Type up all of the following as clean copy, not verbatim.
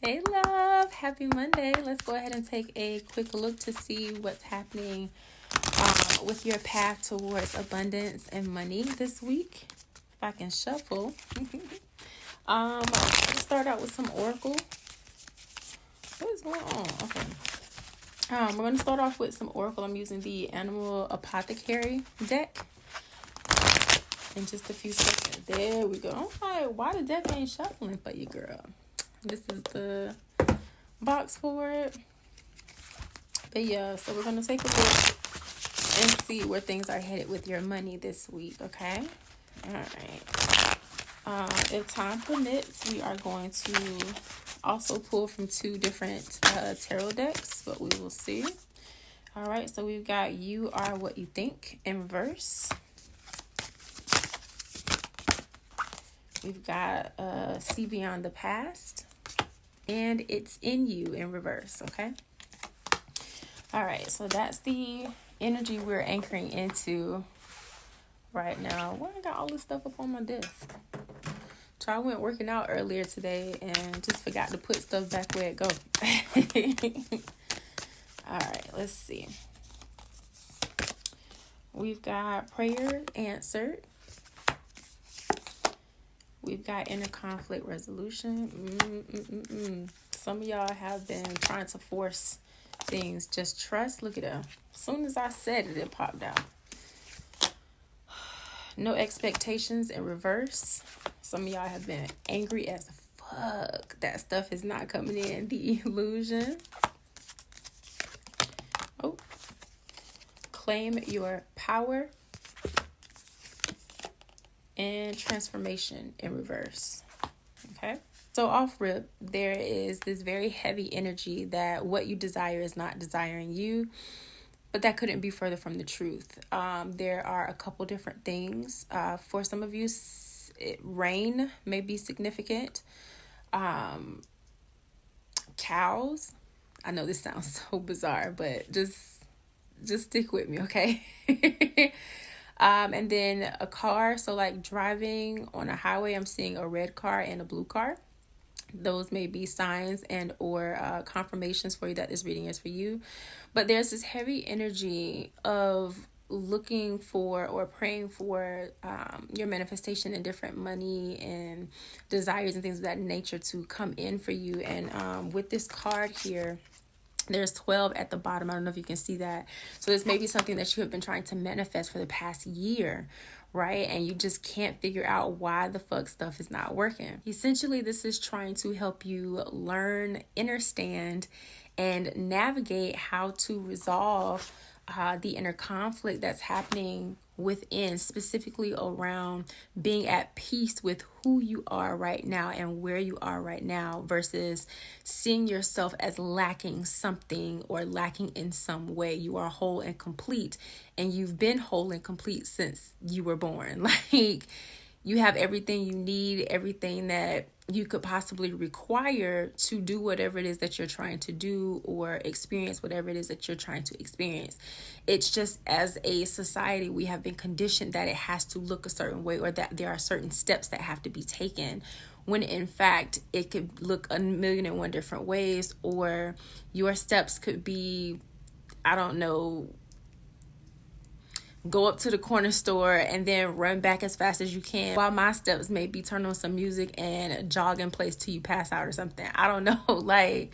Hey love, happy Monday. Let's go ahead and take a quick look to see what's happening with your path towards abundance and money this week. If I can shuffle. Let's start out with some oracle. What is going on? Okay. We're going to start off with some oracle. I'm using the Animal Apothecary deck. In just a few seconds. There we go. I'm like, why the deck ain't shuffling for you, girl? This is the box for it. But yeah, so we're going to take a look and see where things are headed with your money this week, okay? All right. If time permits, we are going to also pull from two different tarot decks, but we will see. All right, so we've got You Are What You Think in reverse. We've got See Beyond the Past. And It's in You in reverse, okay? All right, so that's the energy we're anchoring into right now. Why I got all this stuff up on my desk? So I went working out earlier today and just forgot to put stuff back where it goes. All right, let's see. We've got Prayer Answered. We've got Inner Conflict Resolution. Some of y'all have been trying to force things. Just trust. Look at that. As soon as I said it, it popped out. No Expectations in reverse. Some of y'all have been angry as fuck. That stuff is not coming in. The Illusion. Oh. Claim Your Power. And Transformation in reverse. Okay. So off rip, there is this very heavy energy that what you desire is not desiring you, but that couldn't be further from the truth. There are a couple different things. For some of you, rain may be significant. Cows. I know this sounds so bizarre, but just stick with me, okay? And then a car. So like driving on a highway, I'm seeing a red car and a blue car. Those may be signs and or confirmations for you that this reading is for you. But there's this heavy energy of looking for or praying for your manifestation and different money and desires and things of that nature to come in for you. And with this card here, there's 12 at the bottom. I don't know if you can see that. So this may be something that you have been trying to manifest for the past year, right? And you just can't figure out why the fuck stuff is not working. Essentially, this is trying to help you learn, understand, and navigate how to resolve the inner conflict that's happening within, specifically around being at peace with who you are right now and where you are right now versus seeing yourself as lacking something or lacking in some way. You are whole and complete, and you've been whole and complete since you were born. Like, you have everything you need, everything that you could possibly require to do whatever it is that you're trying to do or experience whatever it is that you're trying to experience. It's just as a society, we have been conditioned that it has to look a certain way or that there are certain steps that have to be taken, when in fact it could look a million and one different ways, or your steps could be, I don't know, go up to the corner store and then run back as fast as you can, while my steps may be turn on some music and jog in place till you pass out or something. I don't know. Like,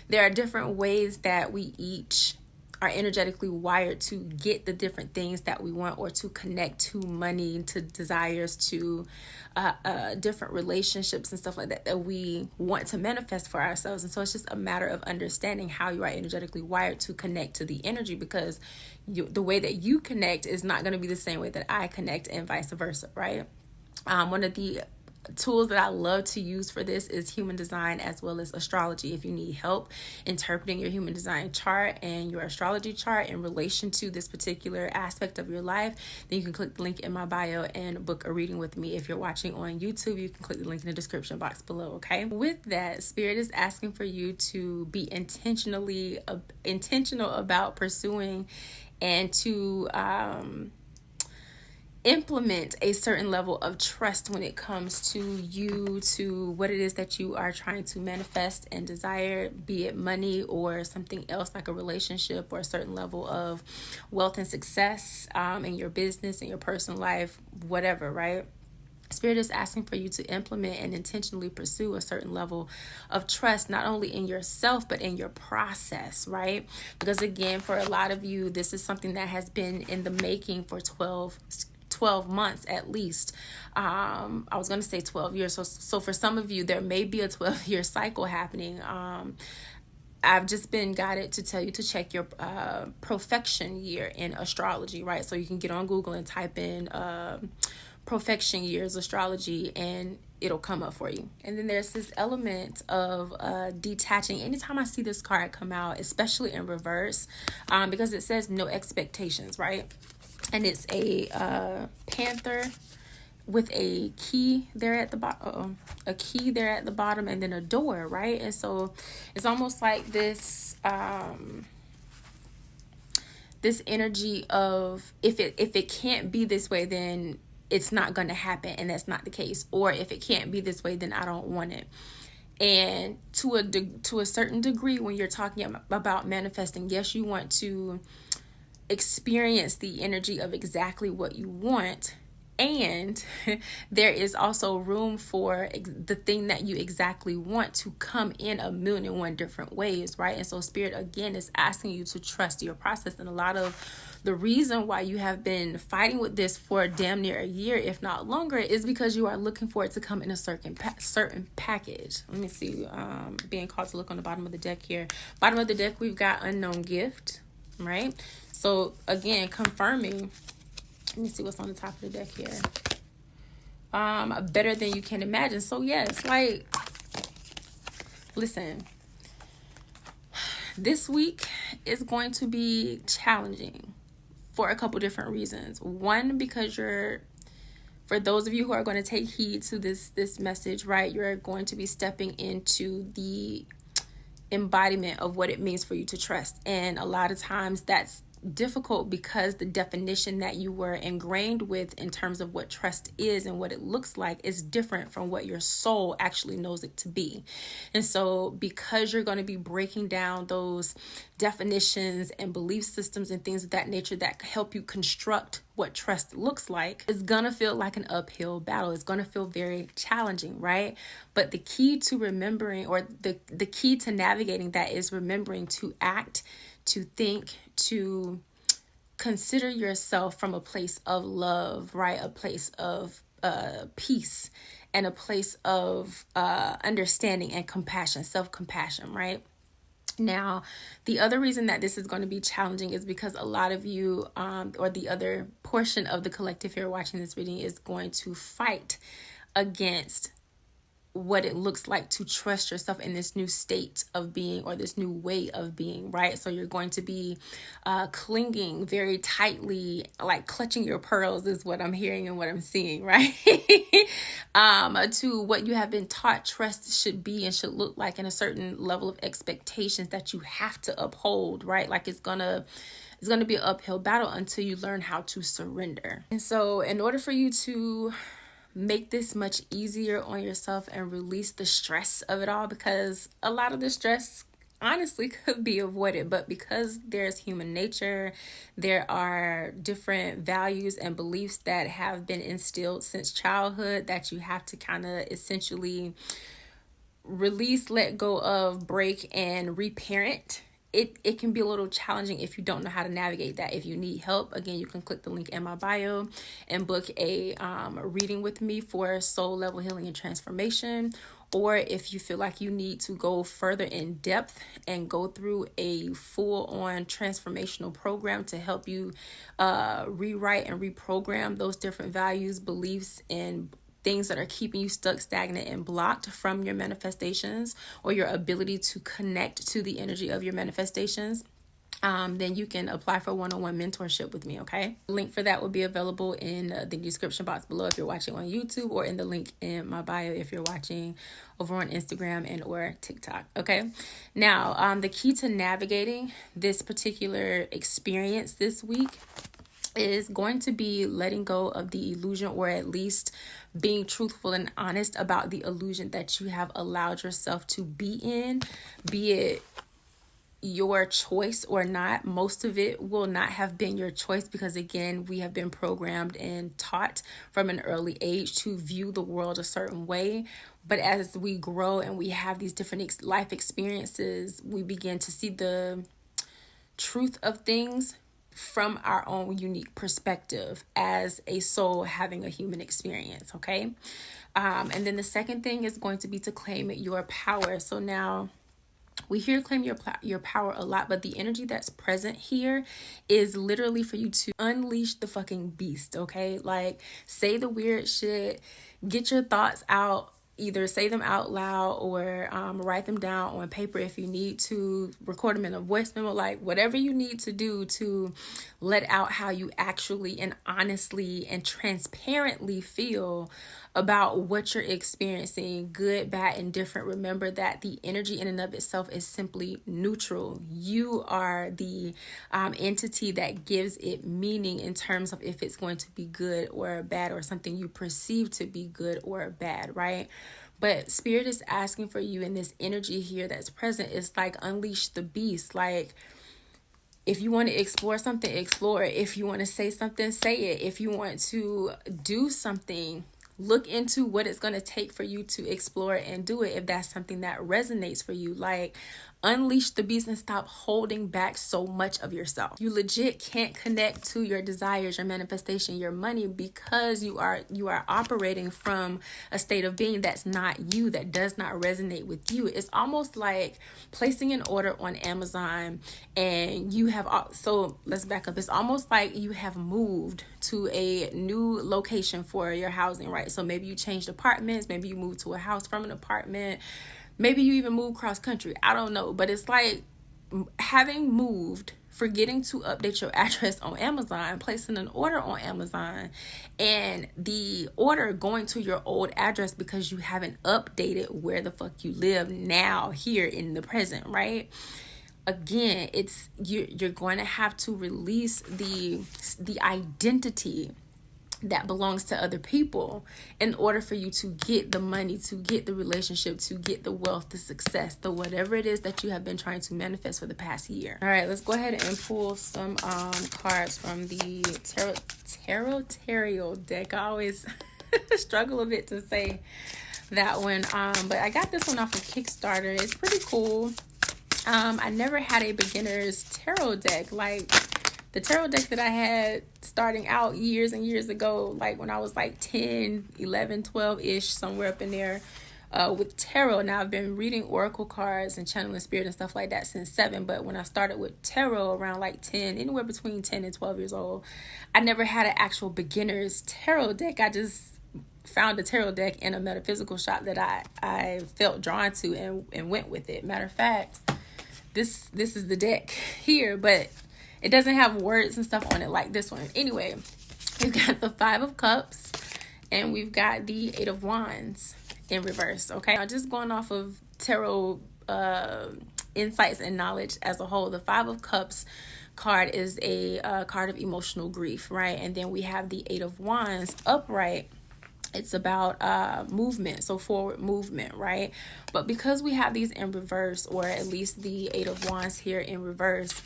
there are different ways that we each are energetically wired to get the different things that we want, or to connect to money, to desires, to different relationships and stuff like that we want to manifest for ourselves. And so it's just a matter of understanding how you are energetically wired to connect to the energy, because the way that you connect is not going to be the same way that I connect, and vice versa, right? One of the tools that I love to use for this is human design as well as astrology. If you need help interpreting your human design chart and your astrology chart in relation to this particular aspect of your life, then you can click the link in my bio and book a reading with me. If you're watching on YouTube, you can click the link in the description box below, okay? With that, Spirit is asking for you to be intentional about pursuing and to implement a certain level of trust when it comes to you, to what it is that you are trying to manifest and desire, be it money or something else like a relationship or a certain level of wealth and success in your business, in your personal life, whatever, right? Spirit is asking for you to implement and intentionally pursue a certain level of trust, not only in yourself, but in your process, right? Because again, for a lot of you, this is something that has been in the making for 12 months at least. I was going to say 12 years. So for some of you, there may be a 12-year cycle happening. I've just been guided to tell you to check your perfection year in astrology, right? So you can get on Google and type in perfection years astrology and it'll come up for you. And then there's this element of detaching. Anytime I see this card come out, especially in reverse, because it says no expectations, right? And it's a panther with a key there at the bottom, a key there at the bottom, and then a door, right? And so it's almost like this this energy of if it can't be this way, then it's not going to happen, and that's not the case. Or if it can't be this way, then I don't want it. And to a certain degree, when you're talking about manifesting, yes, you want to experience the energy of exactly what you want, and there is also room for the thing that you exactly want to come in a million and one different ways, right? And so Spirit again is asking you to trust your process. And a lot of the reason why you have been fighting with this for damn near a year, if not longer, is because you are looking for it to come in a certain package. Let me see, being called to look on the bottom of the deck here. Bottom of the deck, we've got unknown gift, right? So again, confirming. Let me see what's on the top of the deck here. Better than you can imagine. So yes, like, listen, this week is going to be challenging for a couple different reasons. One, because for those of you who are going to take heed to this message, right, you're going to be stepping into the embodiment of what it means for you to trust. And a lot of times that's difficult because the definition that you were ingrained with in terms of what trust is and what it looks like is different from what your soul actually knows it to be. And so because you're going to be breaking down those definitions and belief systems and things of that nature that help you construct what trust looks like, it's going to feel like an uphill battle. It's going to feel very challenging, right? But the key to remembering, or the key to navigating that, is remembering to act, to think, to consider yourself from a place of love, right? A place of peace, and a place of understanding and compassion, self-compassion, right? Now, the other reason that this is going to be challenging is because a lot of you, or the other portion of the collective here watching this reading, is going to fight against what it looks like to trust yourself in this new state of being, or this new way of being, right? So you're going to be clinging very tightly, like clutching your pearls is what I'm hearing and what I'm seeing, right? To what you have been taught trust should be and should look like, in a certain level of expectations that you have to uphold, right? Like it's gonna be an uphill battle until you learn how to surrender. And so in order for you to make this much easier on yourself and release the stress of it all, because a lot of the stress honestly could be avoided, but because there's human nature, there are different values and beliefs that have been instilled since childhood that you have to kind of essentially release, let go of, break, and reparent. It can be a little challenging if you don't know how to navigate that. If you need help, again, you can click the link in my bio and book a reading with me for soul level healing and transformation. Or if you feel like you need to go further in depth and go through a full-on transformational program to help you rewrite and reprogram those different values, beliefs, and things that are keeping you stuck, stagnant, and blocked from your manifestations, or your ability to connect to the energy of your manifestations, then you can apply for one-on-one mentorship with me, okay? The link for that will be available in the description box below if you're watching on YouTube, or in the link in my bio if you're watching over on Instagram and or TikTok, okay? Now, the key to navigating this particular experience this week is going to be letting go of the illusion, or at least being truthful and honest about the illusion that you have allowed yourself to be in, be it your choice or not. Most of it will not have been your choice, because again, we have been programmed and taught from an early age to view the world a certain way. But as we grow and we have these different life experiences, we begin to see the truth of things from our own unique perspective as a soul having a human experience. Okay. And then the second thing is going to be to claim your power. So now we hear claim your power a lot, but the energy that's present here is literally for you to unleash the fucking beast. Okay. Like, say the weird shit, get your thoughts out. Either say them out loud or write them down on paper if you need to, record them in a voice memo, like whatever you need to do to let out how you actually and honestly and transparently feel about what you're experiencing, good, bad, and different. Remember that the energy in and of itself is simply neutral. You are the entity that gives it meaning in terms of if it's going to be good or bad, or something you perceive to be good or bad, right? But Spirit is asking for you in this energy here that's present. It's like unleash the beast. Like, if you want to explore something, explore it. If you want to say something, say it. If you want to do something, look into what it's going to take for you to explore and do it, if that's something that resonates for you. Like, unleash the beast and stop holding back so much of yourself. You legit can't connect to your desires, your manifestation, your money, because you are operating from a state of being that's not you, that does not resonate with you. It's almost like placing an order on Amazon and you have, so let's back up. It's almost like you have moved to a new location for your housing, right? So maybe you changed apartments, maybe you moved to a house from an apartment, maybe you even moved cross country. I don't know. But it's like having moved, forgetting to update your address on Amazon, placing an order on Amazon, and the order going to your old address because you haven't updated where the fuck you live now, here in the present, right? Again, it's you're going to have to release the identity that belongs to other people in order for you to get the money, to get the relationship, to get the wealth, the success, the whatever it is that you have been trying to manifest for the past year. All right, let's go ahead and pull some cards from the tarot deck. I always struggle a bit to say that one, but I got this one off of Kickstarter. It's pretty cool. I never had a beginner's tarot deck. Like, the tarot deck that I had starting out years and years ago, like when I was like 10, 11, 12-ish, somewhere up in there, with tarot. Now, I've been reading oracle cards and channeling spirit and stuff like that since 7. But when I started with tarot around like 10, anywhere between 10 and 12 years old, I never had an actual beginner's tarot deck. I just found a tarot deck in a metaphysical shop that I felt drawn to and went with it. Matter of fact, this is the deck here, but it doesn't have words and stuff on it like this one. Anyway, we've got the 5 of Cups and we've got the 8 of Wands in reverse. Okay, now just going off of tarot insights and knowledge as a whole, the 5 of Cups card is a card of emotional grief, right? And then we have the 8 of Wands upright. It's about movement, so forward movement, right? But because we have these in reverse, or at least the 8 of Wands here in reverse,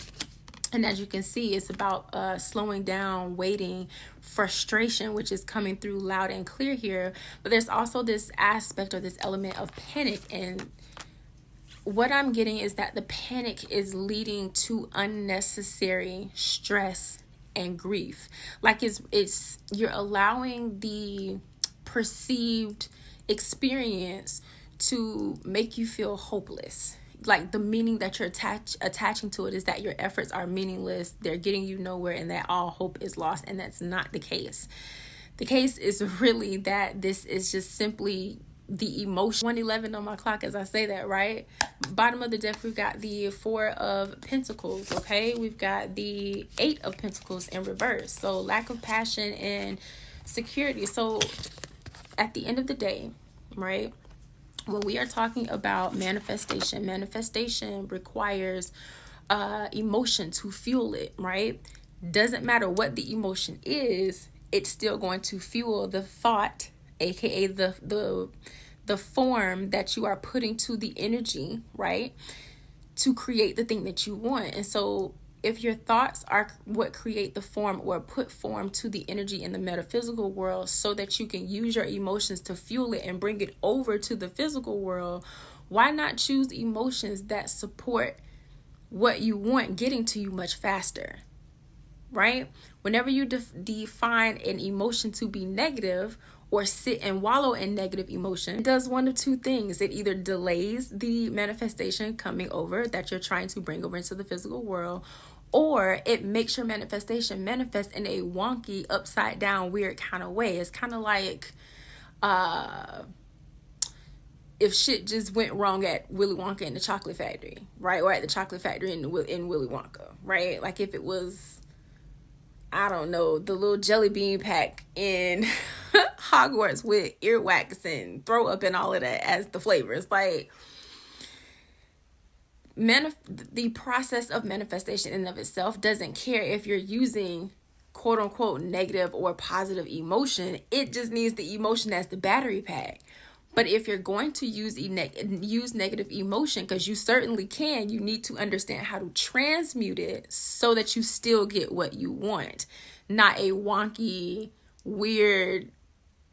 and as you can see, it's about slowing down, waiting, frustration, which is coming through loud and clear here. But there's also this aspect or this element of panic. And what I'm getting is that the panic is leading to unnecessary stress and grief. Like it's you're allowing the perceived experience to make you feel hopeless. Like, the meaning that you're attaching to it is that your efforts are meaningless, they're getting you nowhere, and that all hope is lost. And that's not the case. The case is really that this is just simply the emotion. 111 on my clock as I say that, right? Bottom of the deck, we've got the 4 of Pentacles, okay? We've got the 8 of Pentacles in reverse. So lack of passion and security. So at the end of the day, right, when we are talking about manifestation requires emotion to fuel it, right? doesn't matter what the emotion is, it's still going to fuel the thought, aka the form that you are putting to the energy, right? To create the thing that you want. And so if your thoughts are what create the form or put form to the energy in the metaphysical world so that you can use your emotions to fuel it and bring it over to the physical world, why not choose emotions that support what you want getting to you much faster, right? Whenever you define an emotion to be negative or sit and wallow in negative emotion, it does one of two things. It either delays the manifestation coming over that you're trying to bring over into the physical world, or it makes your manifestation manifest in a wonky, upside down, weird kind of way. It's kind of like if shit just went wrong at Willy Wonka and the Chocolate Factory, right? Or at the Chocolate Factory in Willy Wonka, right? Like if it was, I don't know, the little jelly bean pack in Hogwarts with earwax and throw up and all of that as the flavors. Like, the process of manifestation in and of itself doesn't care if you're using quote unquote negative or positive emotion. It just needs the emotion as the battery pack. But if you're going to use negative emotion, because you certainly can, you need to understand how to transmute it so that you still get what you want, not a wonky, weird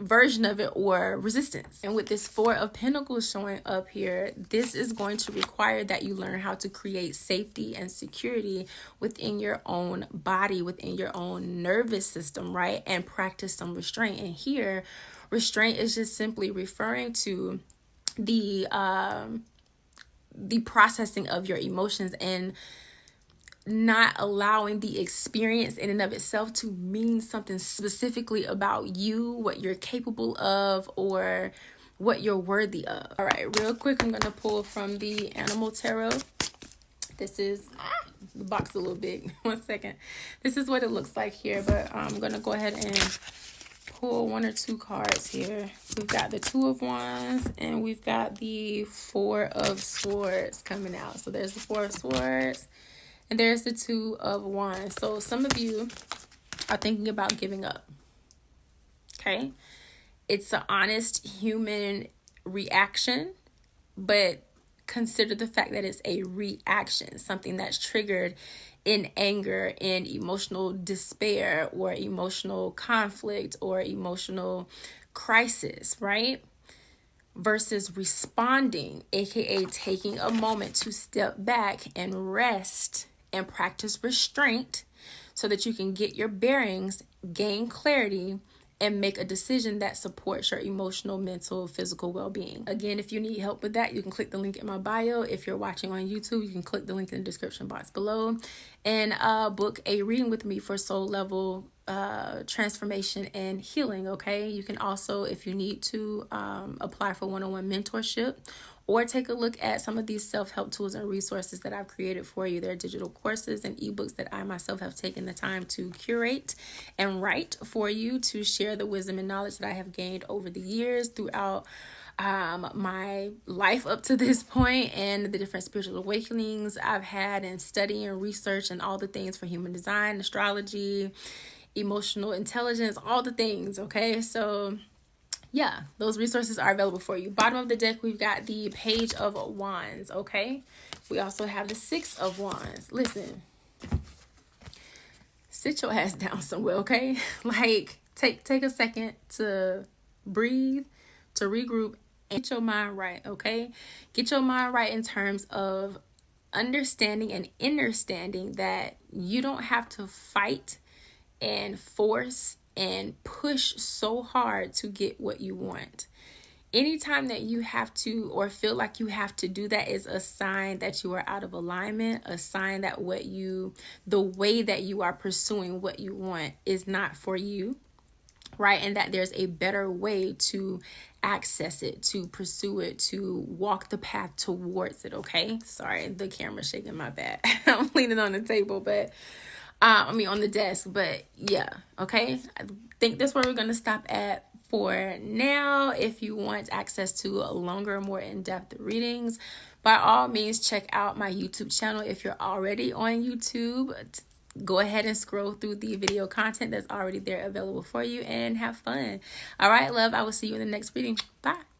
version of it or resistance. And with this Four of Pentacles showing up here, this is going to require that you learn how to create safety and security within your own body, within your own nervous system, right? And practice some restraint. And here, restraint is just simply referring to the processing of your emotions and not allowing the experience in and of itself to mean something specifically about you, what you're capable of, or what you're worthy of. All right, real quick, I'm going to pull from the Animal Tarot. This is the box a little big. 1 second. This is what it looks like here, but I'm going to go ahead and pull 1 or 2 cards here. We've got the Two of Wands and we've got the Four of Swords coming out. So there's the Four of Swords and there's the Two of Wands. So some of you are thinking about giving up. Okay? It's an honest human reaction, but consider the fact that it's a reaction, something that's triggered in anger, in emotional despair, or emotional conflict, or emotional crisis, right? Versus responding, aka taking a moment to step back and rest and practice restraint so that you can get your bearings, gain clarity, and make a decision that supports your emotional, mental, physical well-being. Again, if you need help with that, you can click the link in my bio. If you're watching on YouTube, you can click the link in the description box below and book a reading with me for soul level transformation and healing. Okay, you can also, if you need to, apply for one-on-one mentorship or take a look at some of these self-help tools and resources that I've created for you. They're digital courses and ebooks that I myself have taken the time to curate and write for you to share the wisdom and knowledge that I have gained over the years throughout my life up to this point, and the different spiritual awakenings I've had, and study and research and all the things for human design, astrology, emotional intelligence, all the things. Okay, so yeah, those resources are available for you. Bottom of the deck, we've got the Page of Wands. Okay, we also have the Six of Wands. Listen, sit your ass down somewhere. Okay, like take a second to breathe, to regroup, and get your mind right. Okay, get your mind right in terms of understanding and understanding that you don't have to fight and force and push so hard to get what you want. Anytime that you have to or feel like you have to do that is a sign that you are out of alignment, a sign that the way that you are pursuing what you want is not for you, right? And that there's a better way to access it, to pursue it, to walk the path towards it. Okay, sorry, the camera's shaking, my bad. I'm leaning on the table, but on the desk, but yeah, okay. I think that's where we're going to stop at for now. If you want access to longer, more in-depth readings, by all means, check out my YouTube channel. If you're already on YouTube, go ahead and scroll through the video content that's already there available for you and have fun. All right, love. I will see you in the next reading. Bye.